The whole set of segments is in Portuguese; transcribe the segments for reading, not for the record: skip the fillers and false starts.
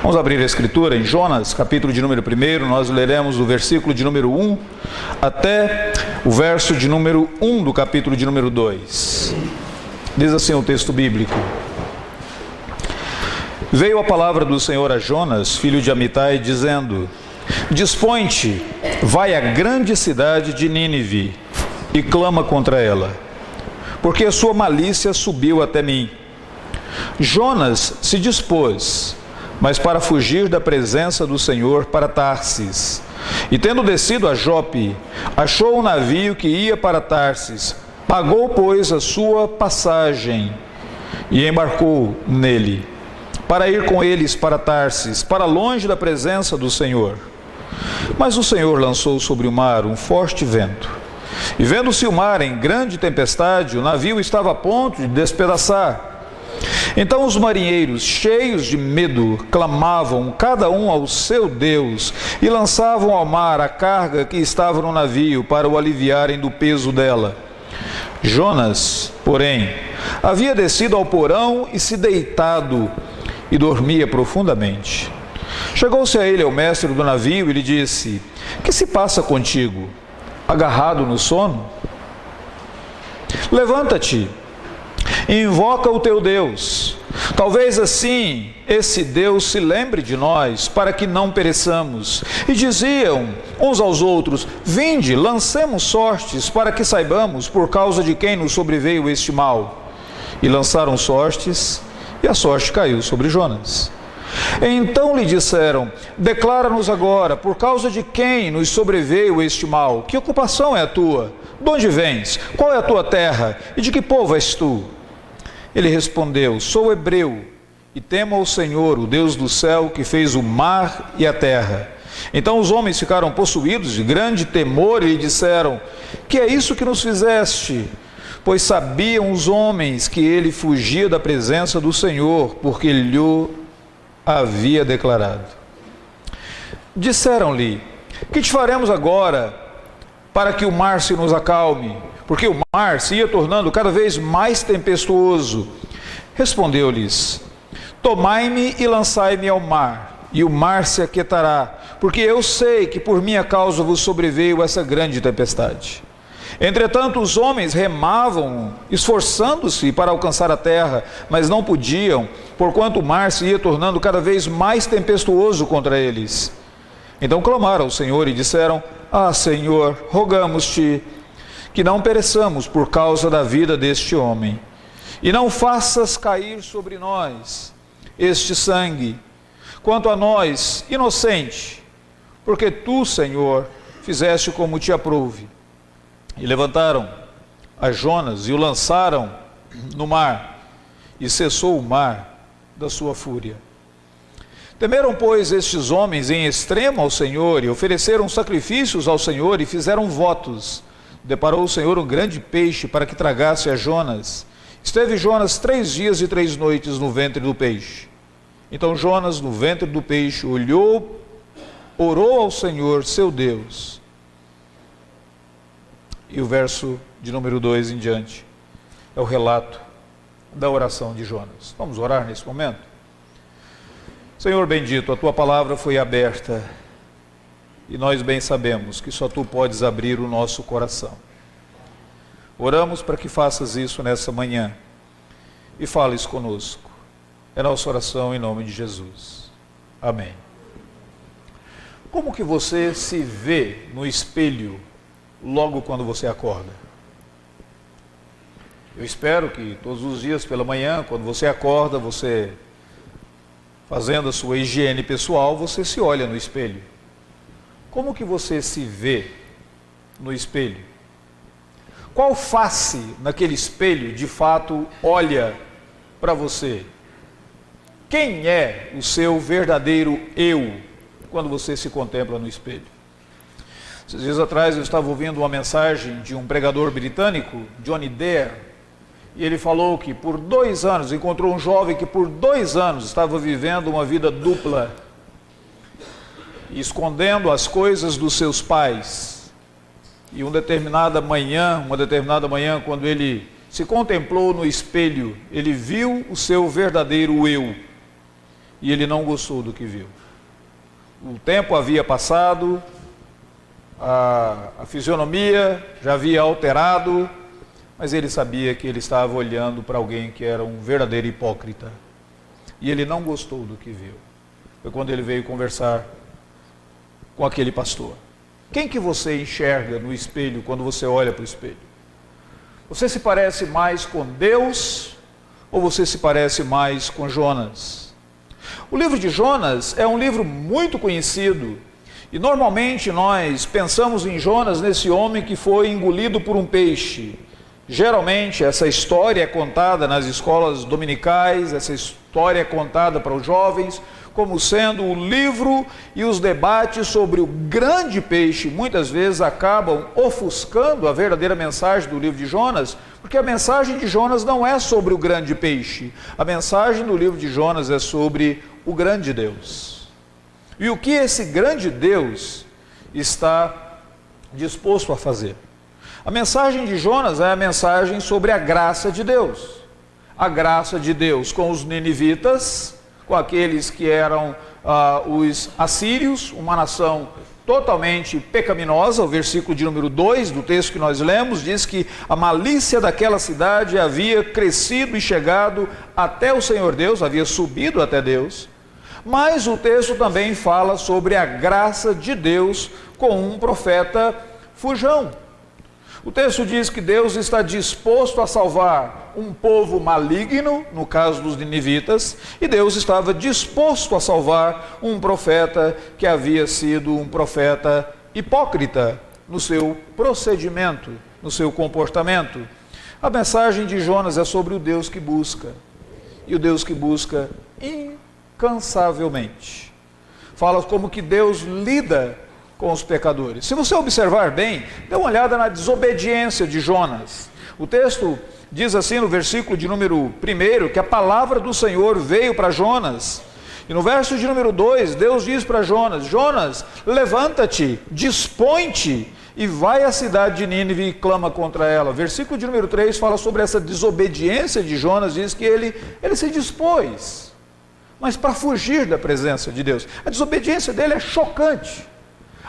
Vamos abrir a escritura em Jonas, capítulo de número 1, nós leremos o versículo de número 1 até o verso de número 1 do capítulo de número 2. Diz assim o texto bíblico: Veio a palavra do Senhor a Jonas, filho de Amitai, dizendo: Dispõe-te, vai à grande cidade de Nínive e clama contra ela, porque a sua malícia subiu até mim. Jonas se dispôs, mas para fugir da presença do Senhor, para Tarsis. E tendo descido a Jope, achou um navio que ia para Tarsis. Pagou, pois, a sua passagem e embarcou nele, para ir com eles para Tarsis, para longe da presença do Senhor. Mas o Senhor lançou sobre o mar um forte vento, e vendo-se o mar em grande tempestade, o navio estava a ponto de despedaçar. Então os marinheiros, cheios de medo, clamavam cada um ao seu Deus e lançavam ao mar a carga que estava no navio para o aliviarem do peso dela. Jonas, porém, havia descido ao porão e se deitado e dormia profundamente. Chegou-se a ele o mestre do navio e lhe disse: Que se passa contigo, agarrado no sono? Levanta-te, invoca o teu Deus. Talvez assim esse Deus se lembre de nós, para que não pereçamos. E diziam uns aos outros: Vinde, lancemos sortes, para que saibamos por causa de quem nos sobreveio este mal. E lançaram sortes, e a sorte caiu sobre Jonas. Então lhe disseram: Declara-nos agora, por causa de quem nos sobreveio este mal? Que ocupação é a tua? De onde vens? Qual é a tua terra? E de que povo és tu? Ele respondeu: Sou hebreu, e temo ao Senhor, o Deus do céu, que fez o mar e a terra. Então os homens ficaram possuídos de grande temor e lhe disseram: Que é isso que nos fizeste? Pois sabiam os homens que ele fugia da presença do Senhor, porque lhe havia declarado. Disseram-lhe: Que te faremos agora para que o mar se nos acalme? Porque o mar se ia tornando cada vez mais tempestuoso. Respondeu-lhes: Tomai-me e lançai-me ao mar, e o mar se aquietará, porque eu sei que por minha causa vos sobreveio essa grande tempestade. Entretanto, os homens remavam, esforçando-se para alcançar a terra, mas não podiam, porquanto o mar se ia tornando cada vez mais tempestuoso contra eles. Então clamaram ao Senhor e disseram: Ah, Senhor, rogamos-te que não pereçamos por causa da vida deste homem, e não faças cair sobre nós este sangue, quanto a nós, inocente, porque tu, Senhor, fizeste como te aprouve. E levantaram a Jonas e o lançaram no mar, e cessou o mar da sua fúria. Temeram, pois, estes homens em extremo ao Senhor, e ofereceram sacrifícios ao Senhor, e fizeram votos. Deparou o Senhor um grande peixe para que tragasse a Jonas. Esteve Jonas 3 dias e 3 noites no ventre do peixe. Então Jonas, no ventre do peixe, orou ao Senhor, seu Deus. E o verso de número 2 em diante é o relato da oração de Jonas. Vamos orar nesse momento? Senhor bendito, a tua palavra foi aberta, e nós bem sabemos que só tu podes abrir o nosso coração. Oramos para que faças isso nessa manhã e fales conosco. É nossa oração em nome de Jesus. Amém. Como que você se vê no espelho logo quando você acorda? Eu espero que todos os dias pela manhã, quando você acorda, você, fazendo a sua higiene pessoal, você se olha no espelho. Como que você se vê no espelho? Qual face naquele espelho de fato olha para você? Quem é o seu verdadeiro eu quando você se contempla no espelho? Esses dias atrás eu estava ouvindo uma mensagem de um pregador britânico, Johnny Dare, e ele falou que por 2 anos, encontrou um jovem que por 2 anos estava vivendo uma vida dupla, escondendo as coisas dos seus pais. E uma determinada manhã, quando ele se contemplou no espelho, ele viu o seu verdadeiro eu. e ele não gostou do que viu. O tempo havia passado, a fisionomia já havia alterado, mas ele sabia que ele estava olhando para alguém que era um verdadeiro hipócrita. E ele não gostou do que viu. Foi quando ele veio conversar com aquele pastor. Quem que você enxerga no espelho quando você olha para o espelho? Você se parece mais com Deus ou você se parece mais com Jonas? O livro de Jonas é um livro muito conhecido e normalmente nós pensamos em Jonas, nesse homem que foi engolido por um peixe. Geralmente essa história é contada nas escolas dominicais, essa história é contada para os jovens como sendo o livro e os debates sobre o grande peixe muitas vezes acabam ofuscando a verdadeira mensagem do livro de Jonas, porque a mensagem de Jonas não é sobre o grande peixe, a mensagem do livro de Jonas é sobre o grande Deus. E o que esse grande Deus está disposto a fazer? A mensagem de Jonas é a mensagem sobre a graça de Deus. A graça de Deus com os ninivitas, com aqueles que eram os assírios, uma nação totalmente pecaminosa. O versículo de número 2 do texto que nós lemos diz que a malícia daquela cidade havia crescido e chegado até o Senhor Deus, havia subido até Deus. Mas o texto também fala sobre a graça de Deus com um profeta fujão. O texto diz que Deus está disposto a salvar um povo maligno, no caso dos ninivitas, e Deus estava disposto a salvar um profeta que havia sido um profeta hipócrita no seu procedimento, no seu comportamento. A mensagem de Jonas é sobre o Deus que busca, e o Deus que busca incansavelmente. Fala como que Deus lida com os pecadores. Se você observar bem, dê uma olhada na desobediência de Jonas. O texto diz assim no versículo de número 1, que a palavra do Senhor veio para Jonas. E no verso de número 2, Deus diz para Jonas: Jonas, levanta-te, dispõe-te e vai à cidade de Nínive e clama contra ela. Versículo de número 3 fala sobre essa desobediência de Jonas, diz que ele se dispôs, mas para fugir da presença de Deus. A desobediência dele é chocante.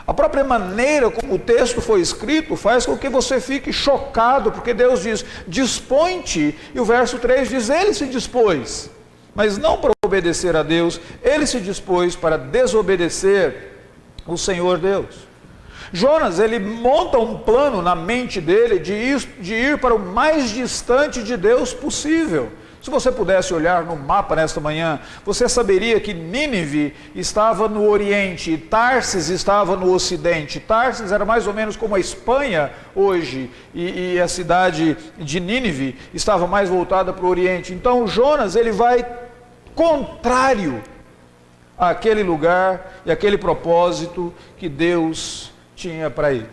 A própria maneira como o texto foi escrito faz com que você fique chocado, porque Deus diz, dispõe-te, e o verso 3 diz, ele se dispôs, mas não para obedecer a Deus, ele se dispôs para desobedecer o Senhor Deus. Jonas, ele monta um plano na mente dele de ir para o mais distante de Deus possível. Se você pudesse olhar no mapa nesta manhã, você saberia que Nínive estava no oriente e Tarsis estava no ocidente. Tarsis era mais ou menos como a Espanha hoje, e a cidade de Nínive estava mais voltada para o oriente. Então Jonas, ele vai contrário àquele lugar e àquele propósito que Deus tinha para ele.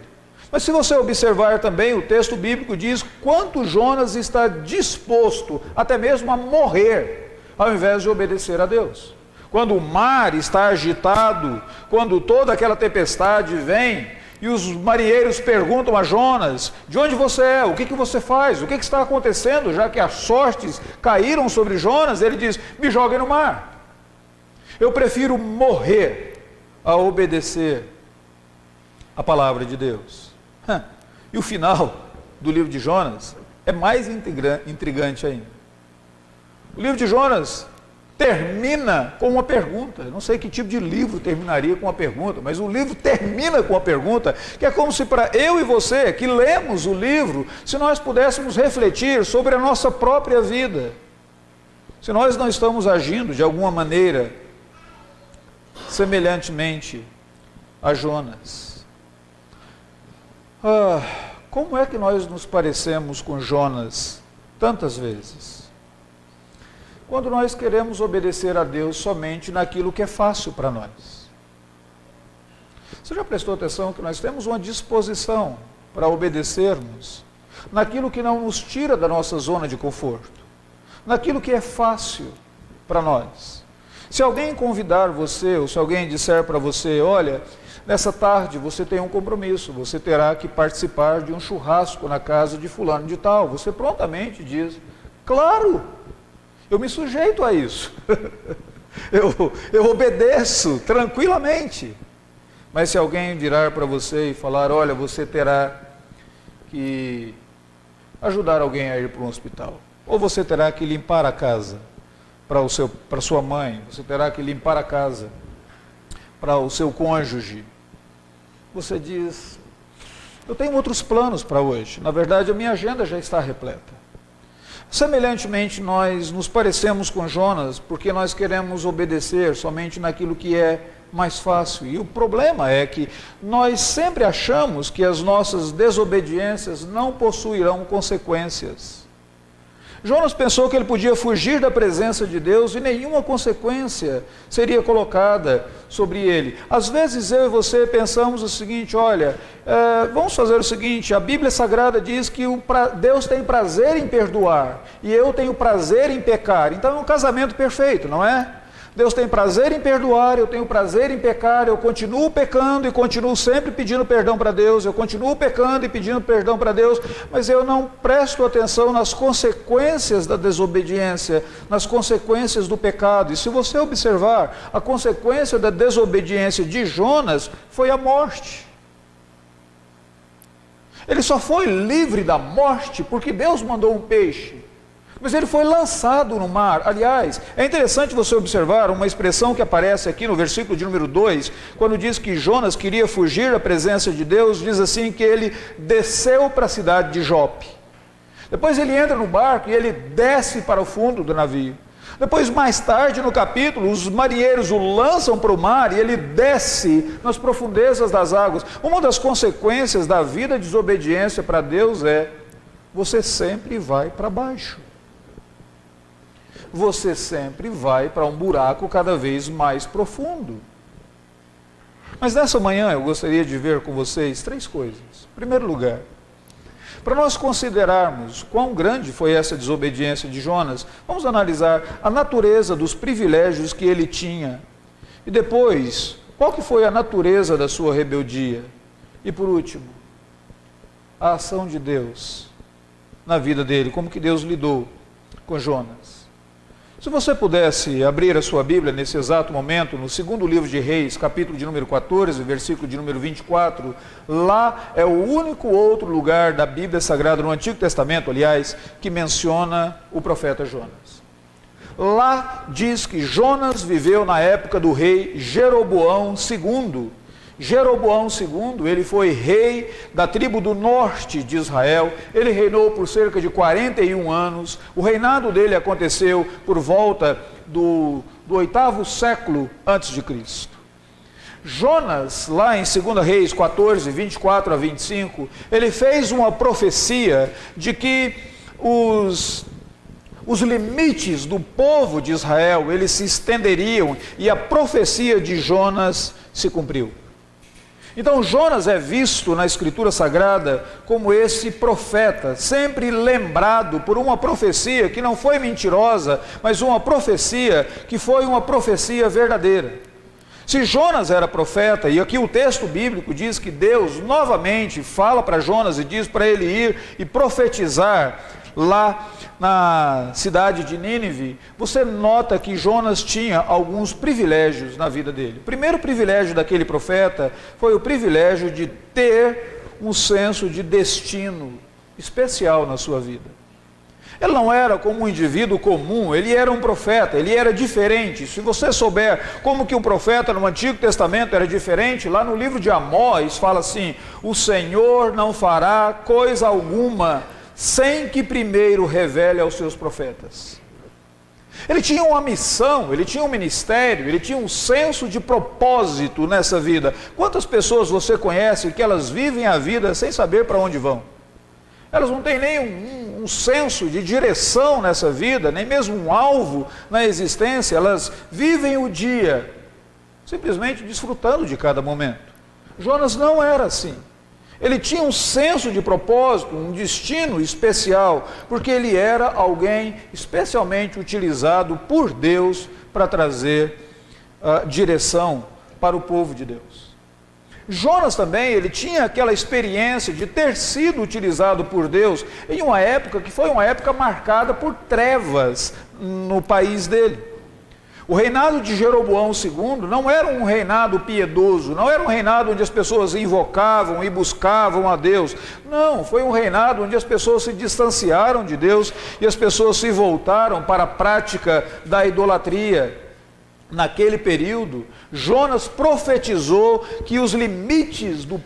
Mas se você observar também, o texto bíblico diz quanto Jonas está disposto até mesmo a morrer, ao invés de obedecer a Deus. Quando o mar está agitado, quando toda aquela tempestade vem, e os marinheiros perguntam a Jonas, de onde você é, o que você faz, o que está acontecendo, já que as sortes caíram sobre Jonas, ele diz, me joguem no mar. Eu prefiro morrer a obedecer a palavra de Deus. E o final do livro de Jonas é mais intrigante ainda. O livro de Jonas termina com uma pergunta. Eu não sei que tipo de livro terminaria com uma pergunta, mas o livro termina com uma pergunta, que é como se para eu e você, que lemos o livro, se nós pudéssemos refletir sobre a nossa própria vida. Se nós não estamos agindo de alguma maneira semelhantemente a Jonas. Como é que nós nos parecemos com Jonas tantas vezes? Quando nós queremos obedecer a Deus somente naquilo que é fácil para nós. Você já prestou atenção que nós temos uma disposição para obedecermos naquilo que não nos tira da nossa zona de conforto, naquilo que é fácil para nós? Se alguém convidar você, ou se alguém disser para você, olha, nessa tarde você tem um compromisso, você terá que participar de um churrasco na casa de fulano de tal. Você prontamente diz, claro, eu me sujeito a isso. eu obedeço tranquilamente. Mas se alguém virar para você e falar, olha, você terá que ajudar alguém a ir para um hospital, ou você terá que limpar a casa para sua mãe, você terá que limpar a casa para o seu cônjuge, você diz, eu tenho outros planos para hoje, na verdade a minha agenda já está repleta. Semelhantemente, nós nos parecemos com Jonas porque nós queremos obedecer somente naquilo que é mais fácil. E o problema é que nós sempre achamos que as nossas desobediências não possuirão consequências. Jonas pensou que ele podia fugir da presença de Deus e nenhuma consequência seria colocada sobre ele. Às vezes eu e você pensamos o seguinte, olha, vamos fazer o seguinte, a Bíblia Sagrada diz que Deus tem prazer em perdoar e eu tenho prazer em pecar. Então é um casamento perfeito, não é? Deus tem prazer em perdoar, eu tenho prazer em pecar, eu continuo pecando e continuo sempre pedindo perdão para Deus, eu continuo pecando e pedindo perdão para Deus, mas eu não presto atenção nas consequências da desobediência, nas consequências do pecado. E se você observar, a consequência da desobediência de Jonas foi a morte. Ele só foi livre da morte porque Deus mandou um peixe. Mas ele foi lançado no mar. Aliás, é interessante você observar uma expressão que aparece aqui no versículo de número 2, quando diz que Jonas queria fugir da presença de Deus, diz assim que ele desceu para a cidade de Jope. Depois ele entra no barco e ele desce para o fundo do navio. Depois, mais tarde no capítulo, os marinheiros o lançam para o mar e ele desce nas profundezas das águas. Uma das consequências da vida de desobediência para Deus é, você sempre vai para baixo. Você sempre vai para um buraco cada vez mais profundo. Mas nessa manhã eu gostaria de ver com vocês 3 coisas. Em primeiro lugar, para nós considerarmos quão grande foi essa desobediência de Jonas, vamos analisar a natureza dos privilégios que ele tinha. E depois, qual que foi a natureza da sua rebeldia? E por último, a ação de Deus na vida dele, como que Deus lidou com Jonas. Se você pudesse abrir a sua Bíblia nesse exato momento, no segundo livro de Reis, capítulo de número 14, versículo de número 24, lá é o único outro lugar da Bíblia Sagrada, no Antigo Testamento, aliás, que menciona o profeta Jonas. Lá diz que Jonas viveu na época do rei Jeroboão II. Jeroboão II, ele foi rei da tribo do norte de Israel, ele reinou por cerca de 41 anos, o reinado dele aconteceu por volta do 8º século antes de Cristo. Jonas, lá em 2 Reis 14, 24 a 25, ele fez uma profecia de que os limites do povo de Israel, eles se estenderiam e a profecia de Jonas se cumpriu. Então Jonas é visto na Escritura Sagrada como esse profeta, sempre lembrado por uma profecia que não foi mentirosa, mas uma profecia que foi uma profecia verdadeira. Se Jonas era profeta, e aqui o texto bíblico diz que Deus novamente fala para Jonas e diz para ele ir e profetizar lá na cidade de Nínive, você nota que Jonas tinha alguns privilégios na vida dele. O primeiro privilégio daquele profeta foi o privilégio de ter um senso de destino especial na sua vida. Ele não era como um indivíduo comum, ele era um profeta, ele era diferente. Se você souber como que um profeta no Antigo Testamento era diferente, lá no livro de Amós fala assim, o Senhor não fará coisa alguma sem que primeiro revele aos seus profetas. Ele tinha uma missão, ele tinha um ministério, ele tinha um senso de propósito nessa vida. Quantas pessoas você conhece que elas vivem a vida sem saber para onde vão? Elas não têm nem um senso de direção nessa vida, nem mesmo um alvo na existência, elas vivem o dia, simplesmente desfrutando de cada momento. Jonas não era assim. Ele tinha um senso de propósito, um destino especial, porque ele era alguém especialmente utilizado por Deus para trazer direção para o povo de Deus. Jonas também, ele tinha aquela experiência de ter sido utilizado por Deus em uma época que foi uma época marcada por trevas no país dele. O reinado de Jeroboão II não era um reinado piedoso, não era um reinado onde as pessoas invocavam e buscavam a Deus. Não, foi um reinado onde as pessoas se distanciaram de Deus e as pessoas se voltaram para a prática da idolatria. Naquele período, Jonas profetizou que os limites do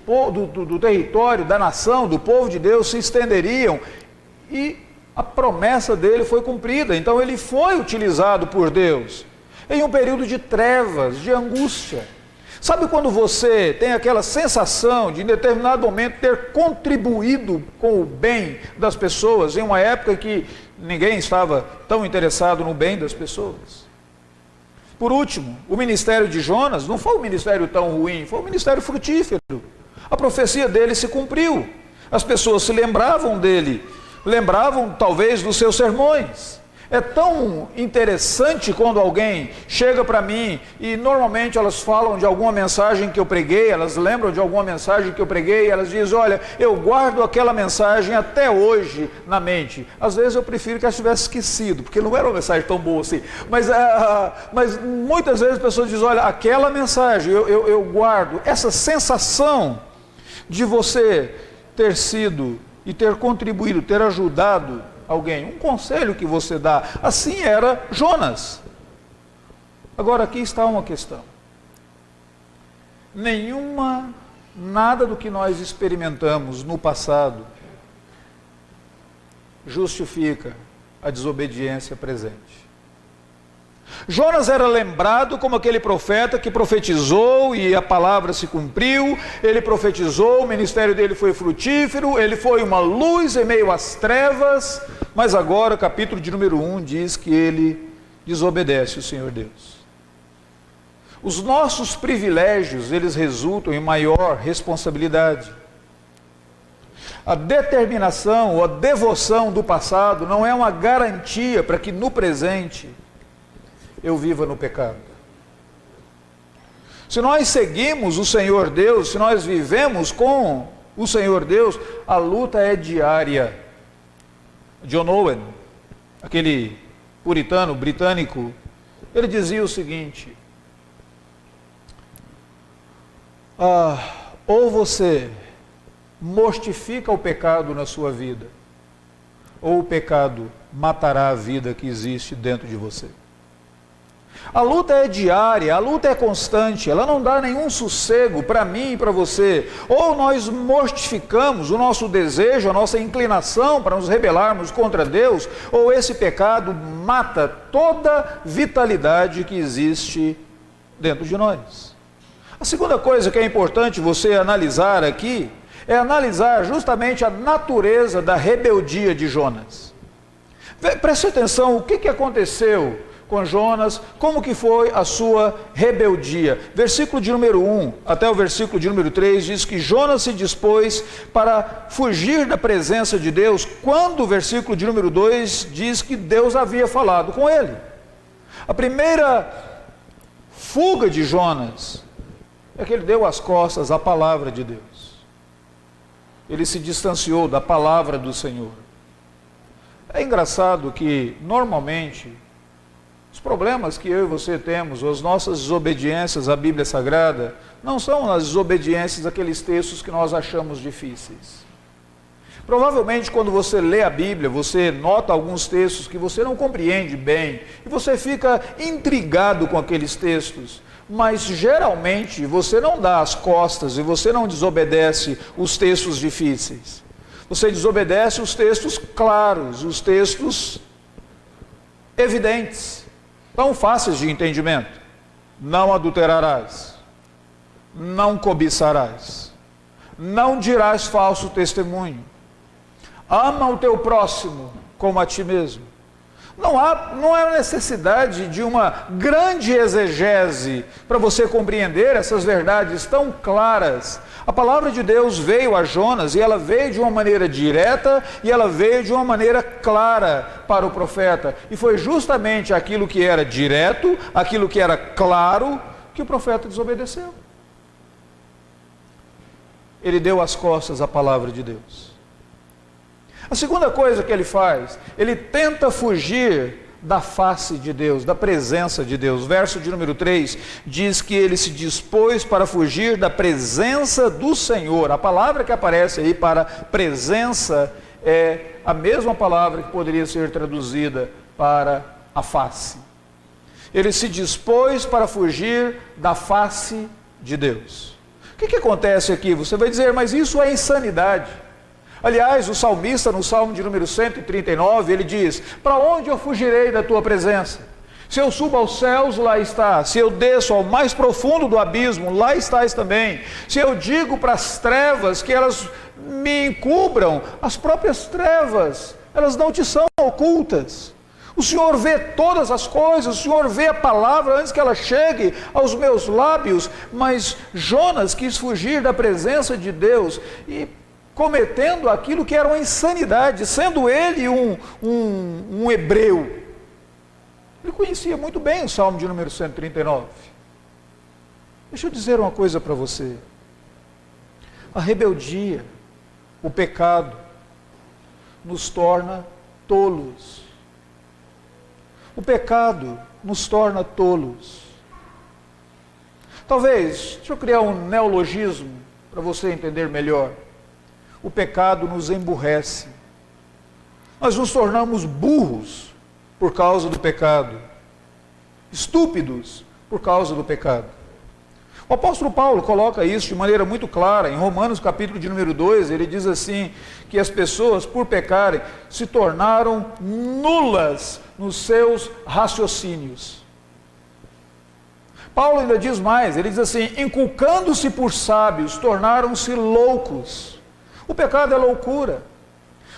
território, da nação, do povo de Deus se estenderiam e a promessa dele foi cumprida. Então ele foi utilizado por Deus em um período de trevas, de angústia. Sabe quando você tem aquela sensação de em determinado momento ter contribuído com o bem das pessoas, em uma época que ninguém estava tão interessado no bem das pessoas? Por último, o ministério de Jonas não foi um ministério tão ruim, foi um ministério frutífero. A profecia dele se cumpriu. As pessoas se lembravam dele, lembravam talvez dos seus sermões. É tão interessante quando alguém chega para mim e normalmente elas falam de alguma mensagem que eu preguei, elas lembram de alguma mensagem que eu preguei, elas dizem, olha, eu guardo aquela mensagem até hoje na mente. Às vezes eu prefiro que ela tivesse esquecido, porque não era uma mensagem tão boa assim. Mas muitas vezes as pessoas dizem, olha, aquela mensagem eu guardo. Essa sensação de você ter sido e ter contribuído, ter ajudado alguém, um conselho que você dá, assim era Jonas. Agora aqui está uma questão. Nada do que nós experimentamos no passado justifica a desobediência presente. Jonas era lembrado como aquele profeta que profetizou e a palavra se cumpriu, ele profetizou, o ministério dele foi frutífero, ele foi uma luz em meio às trevas, mas agora o capítulo de número 1 diz que ele desobedece o Senhor Deus. Os nossos privilégios, eles resultam em maior responsabilidade. A determinação ou a devoção do passado não é uma garantia para que no presente eu viva no pecado. Se nós seguimos o Senhor Deus, se nós vivemos com o Senhor Deus, a luta é diária. John Owen, aquele puritano britânico, ele dizia o seguinte, ou você mortifica o pecado na sua vida, ou o pecado matará a vida que existe dentro de você. A luta é diária, a luta é constante, ela não dá nenhum sossego para mim e para você. Ou nós mortificamos o nosso desejo, a nossa inclinação para nos rebelarmos contra Deus, ou esse pecado mata toda vitalidade que existe dentro de nós. A segunda coisa que é importante você analisar aqui, é analisar justamente a natureza da rebeldia de Jonas. Preste atenção, o que aconteceu com Jonas, como que foi a sua rebeldia. Versículo de número 1 até o versículo de número 3 diz que Jonas se dispôs para fugir da presença de Deus, quando o versículo de número 2 diz que Deus havia falado com ele. A primeira fuga de Jonas é que ele deu as costas à palavra de Deus. Ele se distanciou da palavra do Senhor. É engraçado que, normalmente, os problemas que eu e você temos, ou as nossas desobediências à Bíblia Sagrada, não são as desobediências àqueles textos que nós achamos difíceis. Provavelmente, quando você lê a Bíblia, você nota alguns textos que você não compreende bem, e você fica intrigado com aqueles textos, mas geralmente você não dá as costas e você não desobedece os textos difíceis. Você desobedece os textos claros, os textos evidentes, tão fáceis de entendimento. Não adulterarás, não cobiçarás, não dirás falso testemunho, ama o teu próximo como a ti mesmo. Não há necessidade de uma grande exegese para você compreender essas verdades tão claras. A palavra de Deus veio a Jonas e ela veio de uma maneira direta e ela veio de uma maneira clara para o profeta. E foi justamente aquilo que era direto, aquilo que era claro, que o profeta desobedeceu. Ele deu as costas à palavra de Deus. A segunda coisa que ele faz, ele tenta fugir da face de Deus, da presença de Deus. Verso de número 3 diz que ele se dispôs para fugir da presença do Senhor. A palavra que aparece aí para presença é a mesma palavra que poderia ser traduzida para a face. Ele se dispôs para fugir da face de Deus. O que acontece aqui? Você vai dizer, mas isso é insanidade. Aliás, o salmista, no Salmo de número 139, ele diz, para onde eu fugirei da tua presença? Se eu subo aos céus, lá está. Se eu desço ao mais profundo do abismo, lá estás também. Se eu digo para as trevas que elas me encubram, as próprias trevas, elas não te são ocultas. O Senhor vê todas as coisas, o Senhor vê a palavra antes que ela chegue aos meus lábios. Mas Jonas quis fugir da presença de Deus e cometendo aquilo que era uma insanidade, sendo ele um hebreu. Ele conhecia muito bem o Salmo de número 139. Deixa eu dizer uma coisa para você. A rebeldia, o pecado, nos torna tolos. O pecado nos torna tolos. Talvez, deixa eu criar um neologismo para você entender melhor. O pecado nos emburrece. Nós nos tornamos burros por causa do pecado. Estúpidos por causa do pecado. O apóstolo Paulo coloca isso de maneira muito clara. Em Romanos capítulo de número 2, ele diz assim, que as pessoas por pecarem se tornaram nulas nos seus raciocínios. Paulo ainda diz mais, ele diz assim, inculcando-se por sábios, tornaram-se loucos. O pecado é loucura.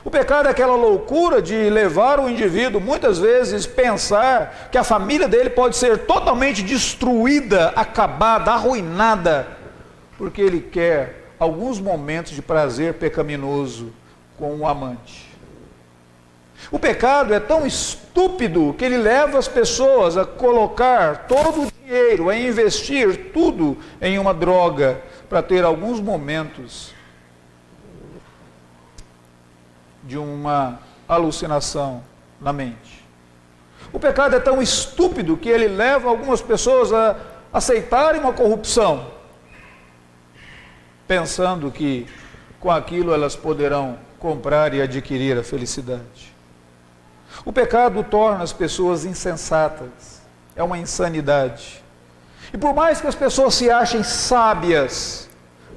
O pecado é aquela loucura de levar o indivíduo, muitas vezes, pensar que a família dele pode ser totalmente destruída, acabada, arruinada, porque ele quer alguns momentos de prazer pecaminoso com um amante. O pecado é tão estúpido que ele leva as pessoas a colocar todo o dinheiro, a investir tudo em uma droga, para ter alguns momentos de uma alucinação na mente. O pecado é tão estúpido que ele leva algumas pessoas a aceitarem uma corrupção, pensando que com aquilo elas poderão comprar e adquirir a felicidade. O pecado torna as pessoas insensatas, é uma insanidade. E por mais que as pessoas se achem sábias,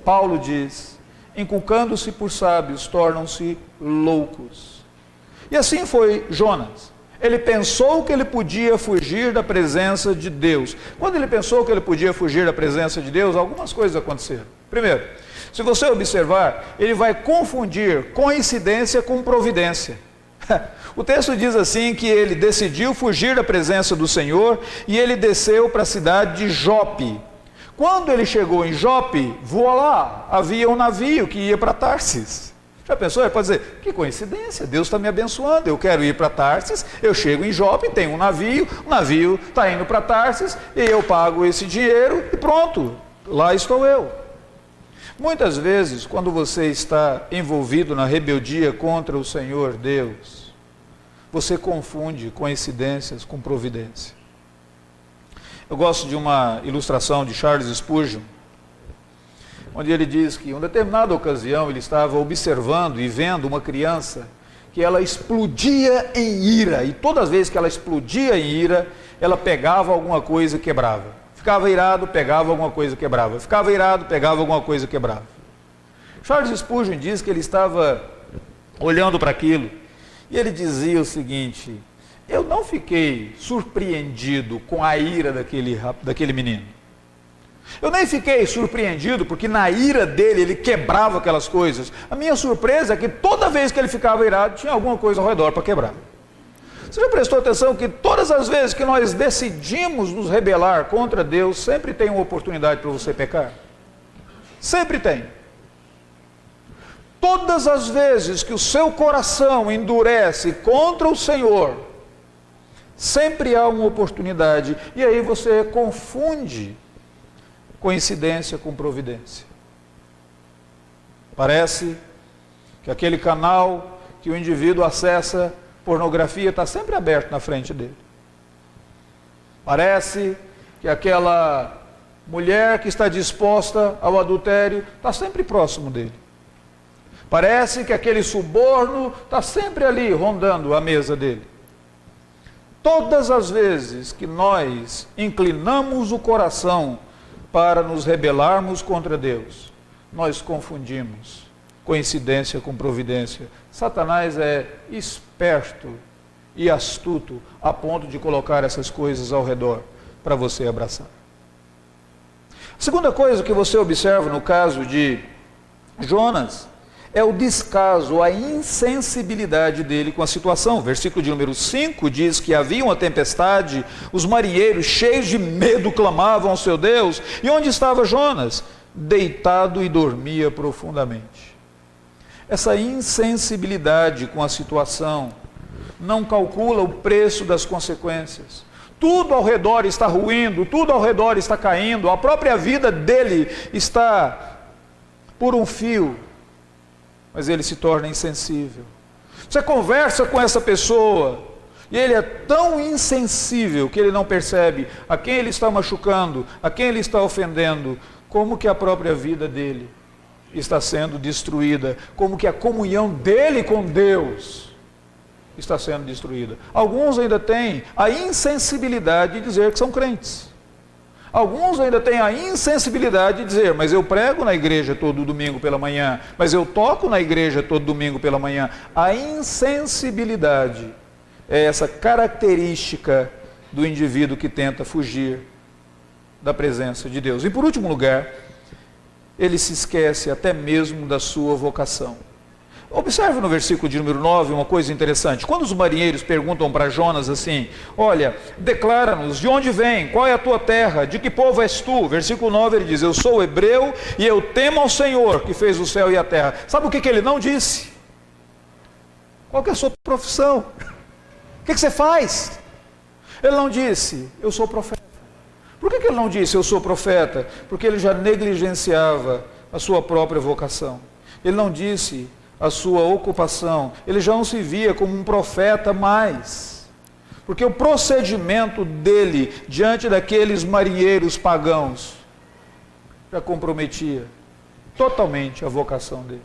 Paulo diz, inculcando-se por sábios, tornam-se loucos. E assim foi Jonas. Ele pensou que ele podia fugir da presença de Deus. Quando ele pensou que ele podia fugir da presença de Deus, algumas coisas aconteceram. Primeiro, se você observar, ele vai confundir coincidência com providência. O texto diz assim que ele decidiu fugir da presença do Senhor e ele desceu para a cidade de Jope. Quando ele chegou em Jope, voa lá, havia um navio que ia para Tarsis. Já pensou? Ele pode dizer, que coincidência, Deus está me abençoando, eu quero ir para Tarsis, eu chego em Jope, tem um navio, o navio está indo para Tarsis, e eu pago esse dinheiro e pronto, lá estou eu. Muitas vezes, quando você está envolvido na rebeldia contra o Senhor Deus, você confunde coincidências com providência. Eu gosto de uma ilustração de Charles Spurgeon, onde ele diz que em uma determinada ocasião ele estava observando e vendo uma criança que ela explodia em ira, e todas as vezes que ela explodia em ira, ela pegava alguma coisa e quebrava. Ficava irado, pegava alguma coisa e quebrava. Ficava irado, pegava alguma coisa e quebrava. Charles Spurgeon diz que ele estava olhando para aquilo e ele dizia o seguinte: eu não fiquei surpreendido com a ira daquele menino. Eu nem fiquei surpreendido porque na ira dele ele quebrava aquelas coisas. A minha surpresa é que toda vez que ele ficava irado tinha alguma coisa ao redor para quebrar. Você já prestou atenção que todas as vezes que nós decidimos nos rebelar contra Deus, sempre tem uma oportunidade para você pecar? Sempre tem. Todas as vezes que o seu coração endurece contra o Senhor, sempre há uma oportunidade, e aí você confunde coincidência com providência. Parece que aquele canal que o indivíduo acessa pornografia está sempre aberto na frente dele. Parece que aquela mulher que está disposta ao adultério está sempre próximo dele. Parece que aquele suborno está sempre ali rondando a mesa dele. Todas as vezes que nós inclinamos o coração para nos rebelarmos contra Deus, nós confundimos coincidência com providência. Satanás é esperto e astuto a ponto de colocar essas coisas ao redor para você abraçar. A segunda coisa que você observa no caso de Jonas é o descaso, a insensibilidade dele com a situação. Versículo de número 5 diz que havia uma tempestade, os marinheiros cheios de medo clamavam ao seu Deus. E onde estava Jonas? Deitado e dormia profundamente. Essa insensibilidade com a situação não calcula o preço das consequências. Tudo ao redor está ruindo, tudo ao redor está caindo, a própria vida dele está por um fio, mas ele se torna insensível. Você conversa com essa pessoa e ele é tão insensível que ele não percebe a quem ele está machucando, a quem ele está ofendendo, como que a própria vida dele está sendo destruída, como que a comunhão dele com Deus está sendo destruída. Alguns ainda têm a insensibilidade de dizer que são crentes. Alguns ainda têm a insensibilidade de dizer, mas eu prego na igreja todo domingo pela manhã, mas eu toco na igreja todo domingo pela manhã. A insensibilidade é essa característica do indivíduo que tenta fugir da presença de Deus. E por último lugar, ele se esquece até mesmo da sua vocação. Observe no versículo de número 9 uma coisa interessante. Quando os marinheiros perguntam para Jonas assim, olha, declara-nos, de onde vem, qual é a tua terra, de que povo és tu? Versículo 9 ele diz, eu sou hebreu e eu temo ao Senhor que fez o céu e a terra. Sabe o que ele não disse? Qual que é a sua profissão? O que você faz? Ele não disse, eu sou profeta. Por que ele não disse, eu sou profeta? Porque ele já negligenciava a sua própria vocação. Ele não disse a sua ocupação, ele já não se via como um profeta mais, porque o procedimento dele diante daqueles marinheiros pagãos já comprometia totalmente a vocação dele.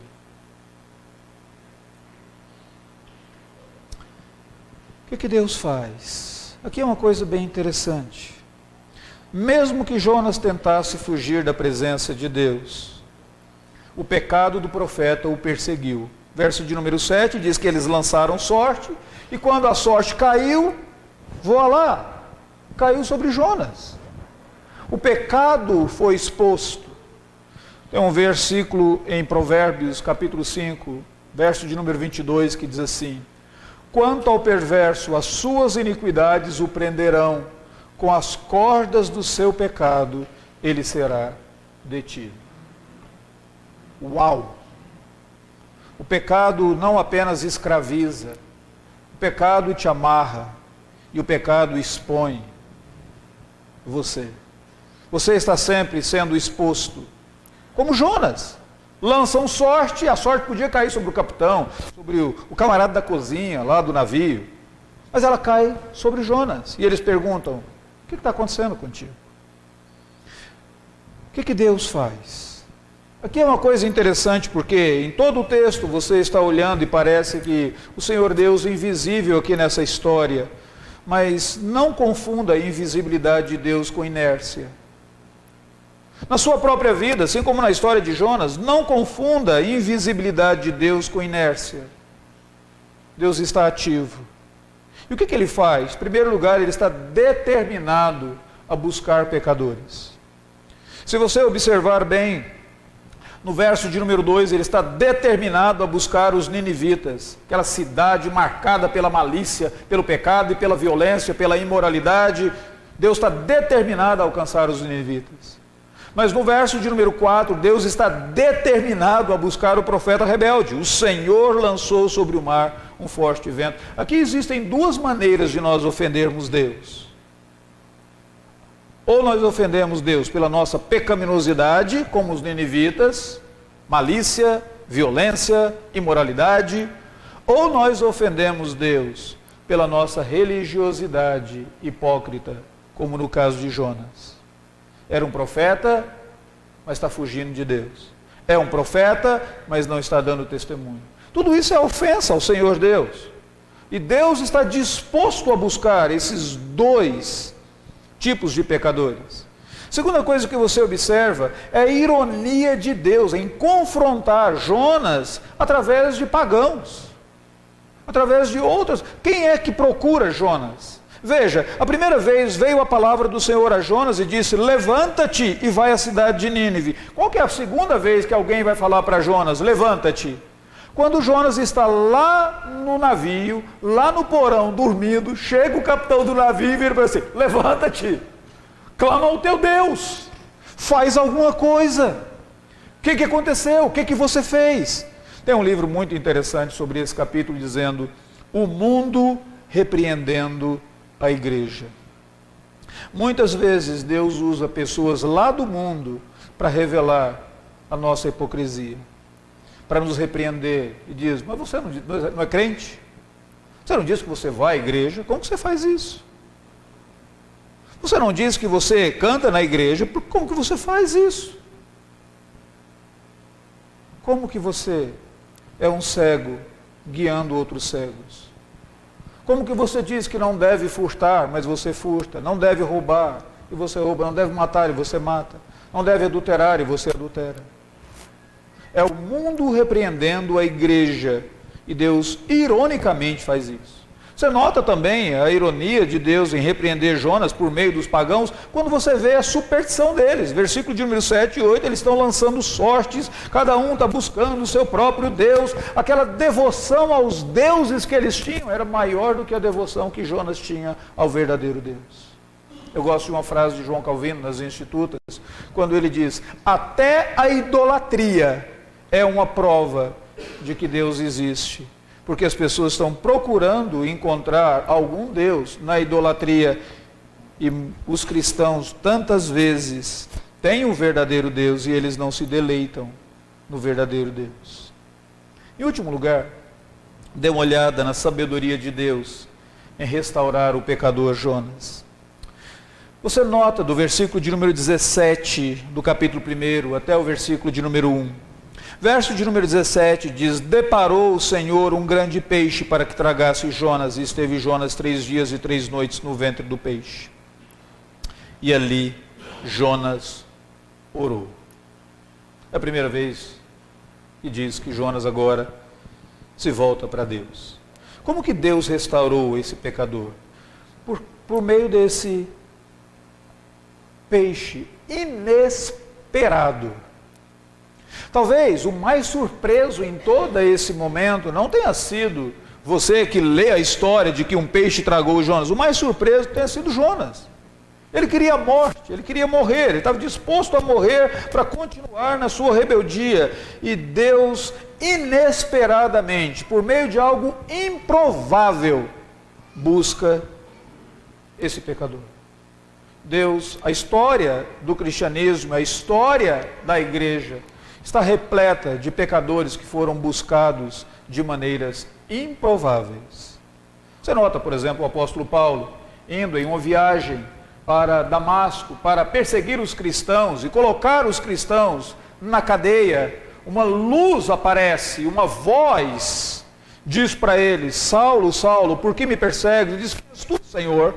O que Deus faz? Aqui é uma coisa bem interessante. Mesmo que Jonas tentasse fugir da presença de Deus, o pecado do profeta o perseguiu. Verso de número 7 diz que eles lançaram sorte, e quando a sorte caiu, voa lá, caiu sobre Jonas. O pecado foi exposto. Tem um versículo em Provérbios, capítulo 5, verso de número 22, que diz assim, quanto ao perverso, as suas iniquidades o prenderão, com as cordas do seu pecado, ele será detido. Uau! O pecado não apenas escraviza, o pecado te amarra e o pecado expõe você. Você está sempre sendo exposto, como Jonas. Lançam sorte, a sorte podia cair sobre o capitão, sobre o camarada da cozinha, lá do navio, mas ela cai sobre Jonas. E eles perguntam, o que está acontecendo contigo? O que Deus faz? Aqui é uma coisa interessante, porque em todo o texto você está olhando e parece que o Senhor Deus é invisível aqui nessa história, mas não confunda a invisibilidade de Deus com inércia. Na sua própria vida, assim como na história de Jonas, não confunda a invisibilidade de Deus com inércia. Deus está ativo. E o que ele faz? Em primeiro lugar, ele está determinado a buscar pecadores. Se você observar bem, no verso de número 2, ele está determinado a buscar os ninivitas, aquela cidade marcada pela malícia, pelo pecado e pela violência, pela imoralidade. Deus está determinado a alcançar os ninivitas. Mas no verso de número 4, Deus está determinado a buscar o profeta rebelde. O Senhor lançou sobre o mar um forte vento. Aqui existem duas maneiras de nós ofendermos Deus. Ou nós ofendemos Deus pela nossa pecaminosidade, como os ninivitas, malícia, violência, imoralidade, Ou nós ofendemos Deus pela nossa religiosidade hipócrita, como no caso de Jonas. Era um profeta, mas está fugindo de Deus. É um profeta, mas não está dando testemunho. Tudo isso é ofensa ao Senhor Deus. E Deus está disposto a buscar esses dois tipos de pecadores. Segunda coisa que você observa é a ironia de Deus em confrontar Jonas através de pagãos, através de outras. Quem é que procura Jonas? Veja, a primeira vez veio a palavra do Senhor a Jonas e disse: levanta-te e vai à cidade de Nínive. Qual que é a segunda vez que alguém vai falar para Jonas: levanta-te? Quando Jonas está lá no navio, lá no porão, dormindo, chega o capitão do navio e vira para ele: levanta-te, clama ao teu Deus, faz alguma coisa. O que aconteceu? O que você fez? Tem um livro muito interessante sobre esse capítulo, dizendo: o mundo repreendendo a igreja. Muitas vezes Deus usa pessoas lá do mundo para revelar a nossa hipocrisia, para nos repreender, e diz: mas você não é crente? Você não diz que você vai à igreja? Como que você faz isso? Você não diz que você canta na igreja? Como que você faz isso? Como que você é um cego guiando outros cegos? Como que você diz que não deve furtar, mas você furta? Não deve roubar, e você rouba? Não deve matar, e você mata? Não deve adulterar, e você adultera? É o mundo repreendendo a igreja, e Deus ironicamente faz isso. Você nota também a ironia de Deus em repreender Jonas por meio dos pagãos, quando você vê a superstição deles. Versículo de número 7 e 8, eles estão lançando sortes, cada um está buscando o seu próprio Deus. Aquela devoção aos deuses que eles tinham era maior do que a devoção que Jonas tinha ao verdadeiro Deus. Eu gosto de uma frase de João Calvino nas Institutas, quando ele diz: até a idolatria é uma prova de que Deus existe. Porque as pessoas estão procurando encontrar algum Deus na idolatria. E os cristãos, tantas vezes, têm o verdadeiro Deus e eles não se deleitam no verdadeiro Deus. Em último lugar, dê uma olhada na sabedoria de Deus em restaurar o pecador Jonas. Você nota do versículo de número 17 do capítulo 1 até o versículo de número 1. Verso de número 17 diz: deparou o Senhor um grande peixe para que tragasse Jonas, e esteve Jonas 3 dias e 3 noites no ventre do peixe. E ali Jonas orou. É a primeira vez que diz que Jonas agora se volta para Deus. Como que Deus restaurou esse pecador? Por meio desse peixe inesperado. Talvez o mais surpreso em todo esse momento não tenha sido você que lê a história de que um peixe tragou Jonas. O mais surpreso tenha sido Jonas. Ele queria a morte, ele queria morrer, ele estava disposto a morrer para continuar na sua rebeldia. E Deus, inesperadamente, por meio de algo improvável, busca esse pecador. Deus, a história do cristianismo, a história da igreja, está repleta de pecadores que foram buscados de maneiras improváveis. Você nota, por exemplo, o apóstolo Paulo indo em uma viagem para Damasco para perseguir os cristãos e colocar os cristãos na cadeia. Uma luz aparece, uma voz diz para ele: Saulo, Saulo, por que me persegues? Ele diz: quem és tu, Senhor?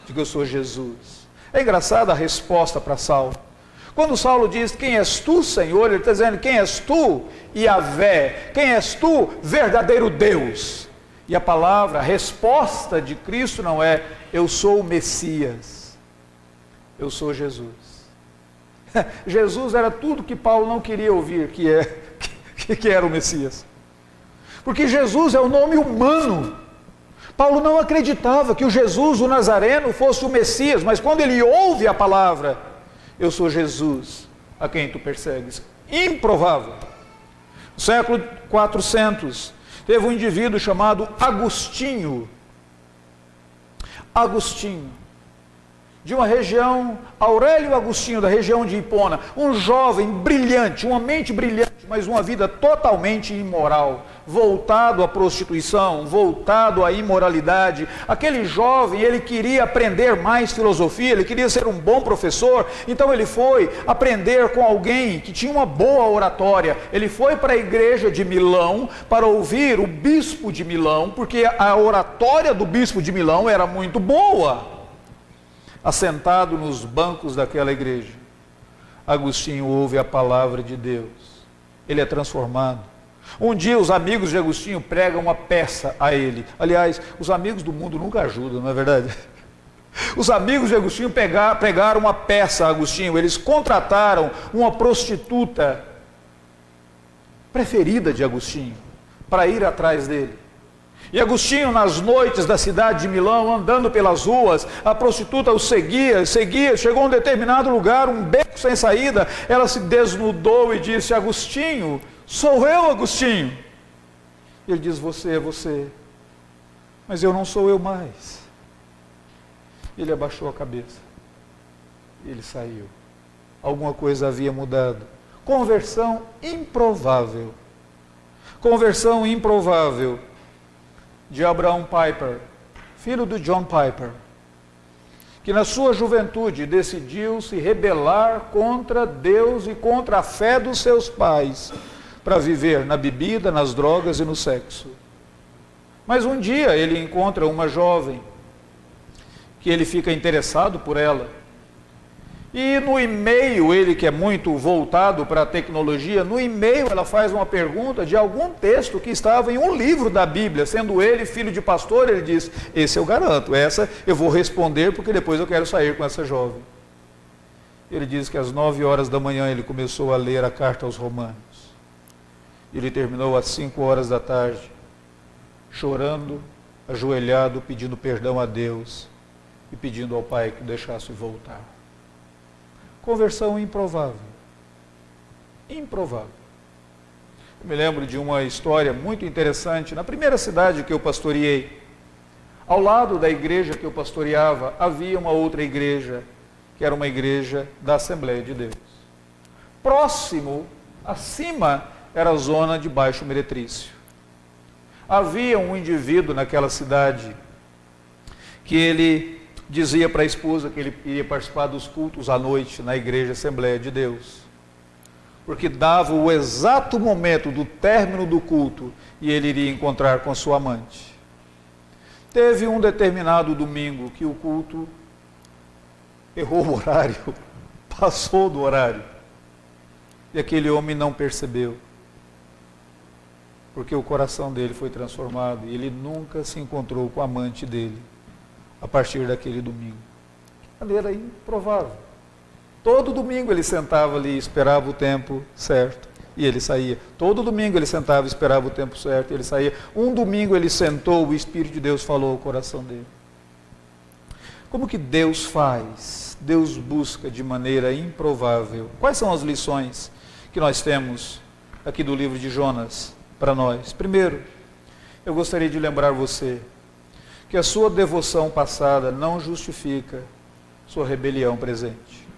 Digo: eu sou Jesus. É engraçada a resposta para Saulo. Quando Saulo diz: quem és tu, Senhor? Ele está dizendo: quem és tu, Yahvé? Quem és tu, verdadeiro Deus? E a palavra, a resposta de Cristo não é: eu sou o Messias, eu sou Jesus. Jesus era tudo que Paulo não queria ouvir que era o Messias. Porque Jesus é o nome humano. Paulo não acreditava que o Jesus, o Nazareno, fosse o Messias, mas quando ele ouve a palavra: eu sou Jesus, a quem tu persegues. Improvável. No século 400, teve um indivíduo chamado Agostinho. Agostinho. de uma região, Aurélio Agostinho, da região de Hipona, um jovem brilhante, uma mente brilhante, mas uma vida totalmente imoral, voltado à prostituição, voltado à imoralidade. Aquele jovem, ele queria aprender mais filosofia, ele queria ser um bom professor, então ele foi aprender com alguém que tinha uma boa oratória. Ele foi para a igreja de Milão para ouvir o bispo de Milão, porque a oratória do bispo de Milão era muito boa. Assentado nos bancos daquela igreja, Agostinho ouve a palavra de Deus. Ele é transformado. Um dia os amigos de Agostinho pregam uma peça a ele. Aliás, os amigos do mundo nunca ajudam, não é verdade? Os amigos de Agostinho pregaram uma peça a Agostinho. Eles contrataram uma prostituta preferida de Agostinho para ir atrás dele. E Agostinho, nas noites da cidade de Milão, andando pelas ruas, a prostituta o seguia, chegou a um determinado lugar, um beco sem saída, ela se desnudou e disse: Agostinho, sou eu, Agostinho. Ele diz: você é você, mas eu não sou eu mais. Ele abaixou a cabeça, ele saiu. Alguma coisa havia mudado. Conversão improvável. Conversão improvável de Abraham Piper, filho do John Piper, que na sua juventude decidiu se rebelar contra Deus e contra a fé dos seus pais, para viver na bebida, nas drogas e no sexo. Mas um dia ele encontra uma jovem, que ele fica interessado por ela, e no e-mail, ele que é muito voltado para a tecnologia, no e-mail ela faz uma pergunta de algum texto que estava em um livro da Bíblia, sendo ele filho de pastor, ele diz: esse eu garanto, essa eu vou responder porque depois eu quero sair com essa jovem. Ele diz que às 9 horas da manhã ele começou a ler a carta aos Romanos. Ele terminou às 5 horas da tarde, chorando, ajoelhado, pedindo perdão a Deus e pedindo ao Pai que o deixasse voltar. Conversão improvável. Improvável. Eu me lembro de uma história muito interessante. Na primeira cidade que eu pastoreei, ao lado da igreja que eu pastoreava, havia uma outra igreja, que era uma igreja da Assembleia de Deus. Próximo, acima, era a zona de Baixo Meretrício. Havia um indivíduo naquela cidade que ele dizia para a esposa que ele iria participar dos cultos à noite na igreja Assembleia de Deus, porque dava o exato momento do término do culto e ele iria encontrar com sua amante. Teve um determinado domingo que o culto errou o horário, passou do horário, e aquele homem não percebeu, porque o coração dele foi transformado e ele nunca se encontrou com a amante dele a partir daquele domingo. De maneira improvável. Todo domingo ele sentava ali, esperava o tempo certo e ele saía. Todo domingo ele sentava, esperava o tempo certo e ele saía. Um domingo ele sentou, o Espírito de Deus falou ao coração dele. Como que Deus faz? Deus busca de maneira improvável. Quais são as lições que nós temos aqui do livro de Jonas para nós? Primeiro, eu gostaria de lembrar você que a sua devoção passada não justifica sua rebelião presente.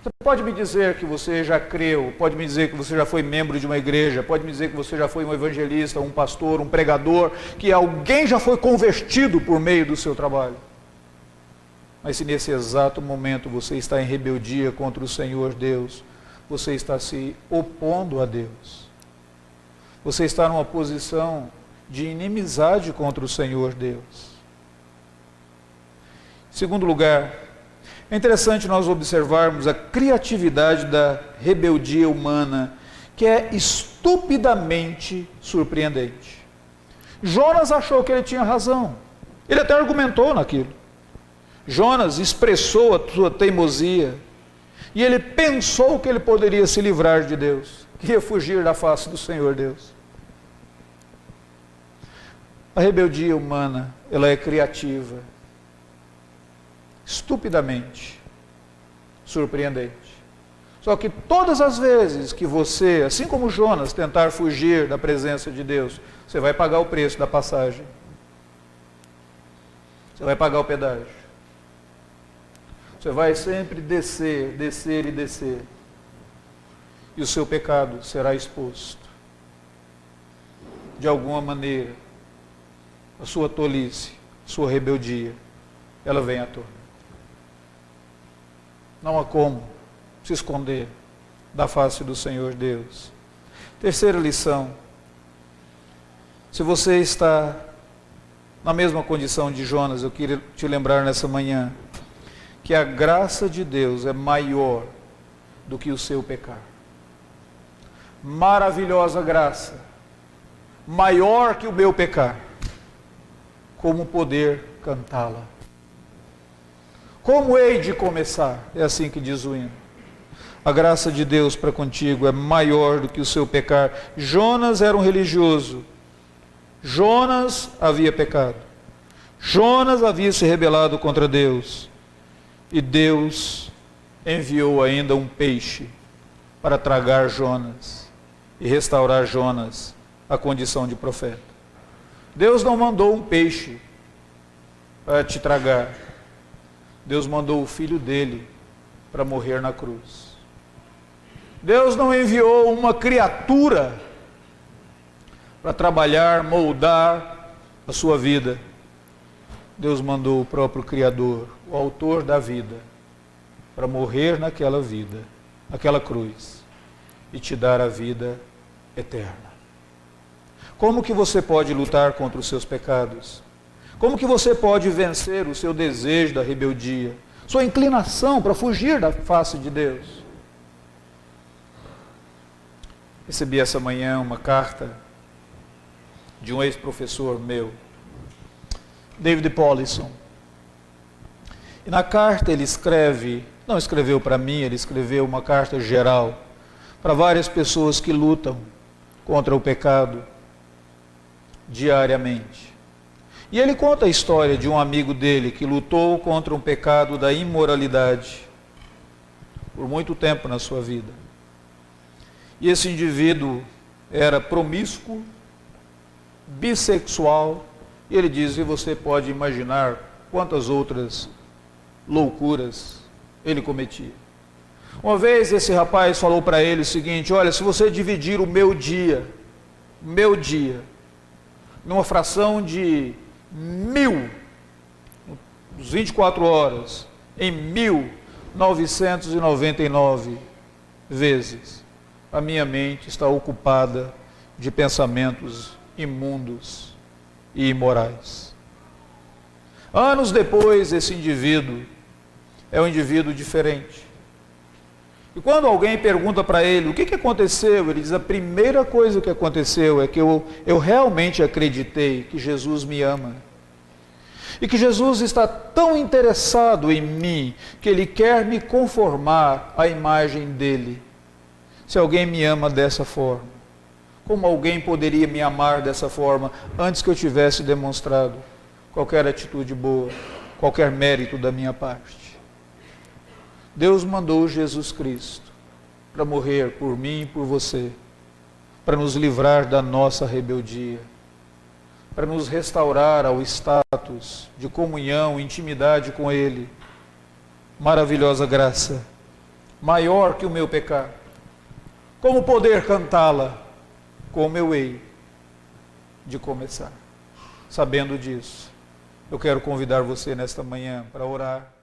Você pode me dizer que você já creu, pode me dizer que você já foi membro de uma igreja, pode me dizer que você já foi um evangelista, um pastor, um pregador, que alguém já foi convertido por meio do seu trabalho. Mas se nesse exato momento você está em rebeldia contra o Senhor Deus, você está se opondo a Deus. Você está numa posição de inimizade contra o Senhor Deus. Em segundo lugar, é interessante nós observarmos a criatividade da rebeldia humana, que é estupidamente surpreendente. Jonas achou que ele tinha razão. Ele até argumentou naquilo. Jonas expressou a sua teimosia e ele pensou que ele poderia se livrar de Deus, que ia fugir da face do Senhor Deus. A rebeldia humana, ela é criativa, estupidamente surpreendente. Só que todas as vezes que você, assim como Jonas, tentar fugir da presença de Deus, você vai pagar o preço da passagem. Você vai pagar o pedágio. Você vai sempre descer, descer e descer. E o seu pecado será exposto. De alguma maneira, a sua tolice, a sua rebeldia, ela vem à tona. Não há como se esconder da face do Senhor Deus. Terceira lição. Se você está na mesma condição de Jonas, eu queria te lembrar nessa manhã que a graça de Deus é maior do que o seu pecar. Maravilhosa graça, maior que o meu pecar. Como poder cantá-la? Como hei de começar? É assim que diz o hino. A graça de Deus para contigo é maior do que o seu pecar. Jonas era um religioso. Jonas havia pecado. Jonas havia se rebelado contra Deus. E Deus enviou ainda um peixe para tragar Jonas e restaurar Jonas à condição de profeta. Deus não mandou um peixe para te tragar. Deus mandou o filho dele para morrer na cruz. Deus não enviou uma criatura para trabalhar, moldar a sua vida. Deus mandou o próprio Criador, o autor da vida, para morrer naquela vida, naquela cruz, e te dar a vida eterna. Como que você pode lutar contra os seus pecados? Como que você pode vencer o seu desejo da rebeldia, sua inclinação para fugir da face de Deus? Recebi essa manhã uma carta de um ex-professor meu, David Paulison. E na carta ele escreve, não escreveu para mim, ele escreveu uma carta geral para várias pessoas que lutam contra o pecado diariamente. E ele conta a história de um amigo dele que lutou contra um pecado da imoralidade por muito tempo na sua vida. E esse indivíduo era promíscuo, bissexual, e ele diz, e você pode imaginar quantas outras loucuras ele cometia. Uma vez esse rapaz falou para ele o seguinte: olha, se você dividir o meu dia, numa fração de 1000, 24 horas, em 1999 vezes, a minha mente está ocupada de pensamentos imundos e imorais. Anos depois, esse indivíduo é um indivíduo diferente. E quando alguém pergunta para ele o que aconteceu, ele diz: a primeira coisa que aconteceu é que eu realmente acreditei que Jesus me ama. E que Jesus está tão interessado em mim que Ele quer me conformar à imagem dEle. Se alguém me ama dessa forma, como alguém poderia me amar dessa forma antes que eu tivesse demonstrado qualquer atitude boa, qualquer mérito da minha parte? Deus mandou Jesus Cristo para morrer por mim e por você, para nos livrar da nossa rebeldia, para nos restaurar ao status de comunhão, intimidade com Ele. Maravilhosa graça, maior que o meu pecado. Como poder cantá-la? Como eu hei de começar? Sabendo disso, eu quero convidar você nesta manhã para orar